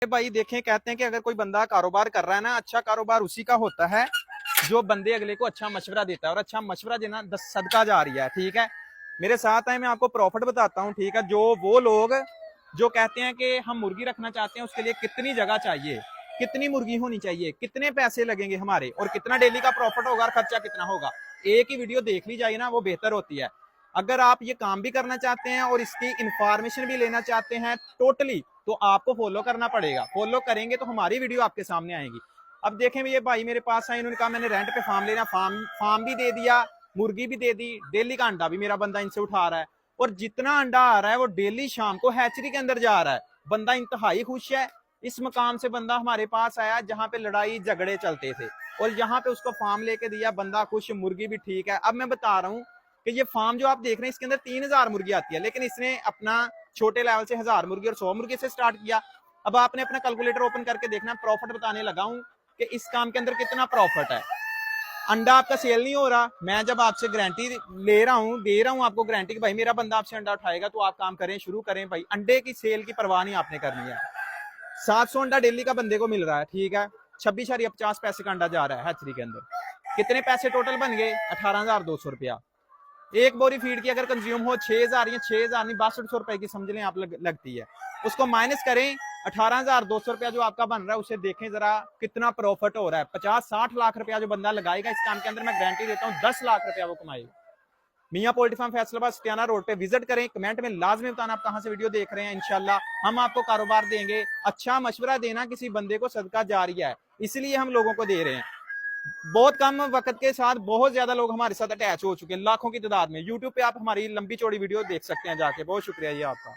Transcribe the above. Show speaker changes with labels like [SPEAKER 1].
[SPEAKER 1] भाई देखें, कहते हैं कि अगर कोई बंदा कारोबार कर रहा है ना, अच्छा कारोबार उसी का होता है जो बंदे अगले को अच्छा मशवरा देता है, और अच्छा मशवरा देना सदका जा रही है। ठीक है, मेरे साथ है, मैं आपको प्रॉफिट बताता हूँ। ठीक है, जो वो लोग जो कहते हैं कि हम मुर्गी रखना चाहते हैं, उसके लिए कितनी जगह चाहिए, कितनी मुर्गी होनी चाहिए, कितने पैसे लगेंगे हमारे, और कितना डेली का प्रॉफिट होगा और खर्चा कितना होगा, एक ही वीडियो देख ली जाए ना, वो बेहतर होती है। अगर आप ये काम भी करना चाहते हैं और इसकी इंफॉर्मेशन भी लेना चाहते हैं टोटली, तो आपको फॉलो करना पड़ेगा। फॉलो करेंगे तो हमारी वीडियो आपके सामने आएगी। अब देखें, ये भाई मेरे पास आए, इन्होंने कहा मैंने रेंट पे फार्म लेना, फार्म भी दे दिया, मुर्गी भी दे दी, डेली का अंडा भी मेरा बंदा इनसे उठा रहा है, और जितना अंडा आ रहा है वो डेली शाम को हैचरी के अंदर जा रहा है। बंदा इंतहाई खुश है। इस मकाम से बंदा हमारे पास आया जहां पे लड़ाई झगड़े चलते थे, और यहाँ पे उसको फार्म लेके दिया, बंदा खुश, मुर्गी भी ठीक है। अब मैं बता रहा हूँ कि ये फार्म जो आप देख रहे हैं, इसके अंदर 3000 मुर्गी आती है, लेकिन इसने अपना छोटे लेवल से 1000 मुर्गी और 100 मुर्गी से स्टार्ट किया। अब आपने अपना कैलकुलेटर ओपन करके देखना, प्रॉफिट बताने लगा हूं कि इस काम के अंदर कितना प्रॉफिट है। अंडा आपका सेल नहीं हो रहा, मैं जब आपसे गारंटी ले रहा हूं, दे रहा हूं आपको गारंटी कि भाई मेरा बंदा आपसे अंडा उठाएगा, तो आप काम करें, शुरू करें। भाई अंडे की सेल की परवाह नहीं आपने करनी है। 700 अंडा डेली का बंदे को मिल रहा है। ठीक है, 26.50 का अंडा जा रहा है हैचरी के अंदर। कितने पैसे टोटल बन गए? 18,200 रुपया। एक बोरी फीड की अगर कंज्यूम हो 6,000 या 6,000 नहीं, 6200 रुपए की समझ लें आप लगती है। उसको माइनस करें, 18,200 रुपया जो आपका बन रहा है, उसे देखें जरा कितना प्रॉफिट हो रहा है। 50-60 लाख रुपया जो बंदा लगाएगा इस काम के अंदर, मैं गारंटी देता हूँ 10 लाख रुपया वो कमाएगा। मियां पोल्ट्री फार्म फैसलाबाद सटियाना रोड पे विजिट करें। कमेंट में लाजमी बताना आप कहां से वीडियो देख रहे हैं। इंशाल्लाह हम आपको कारोबार देंगे। अच्छा मशवरा देना किसी बंदे को सदका जारिया है, इसलिए हम लोगों को दे रहे हैं। बहुत कम वक्त के साथ बहुत ज्यादा लोग हमारे साथ अटैच हो चुके हैं, लाखों की तादाद में। यूट्यूब पे आप हमारी लंबी चौड़ी वीडियो देख सकते हैं जाके। बहुत शुक्रिया जी आपका।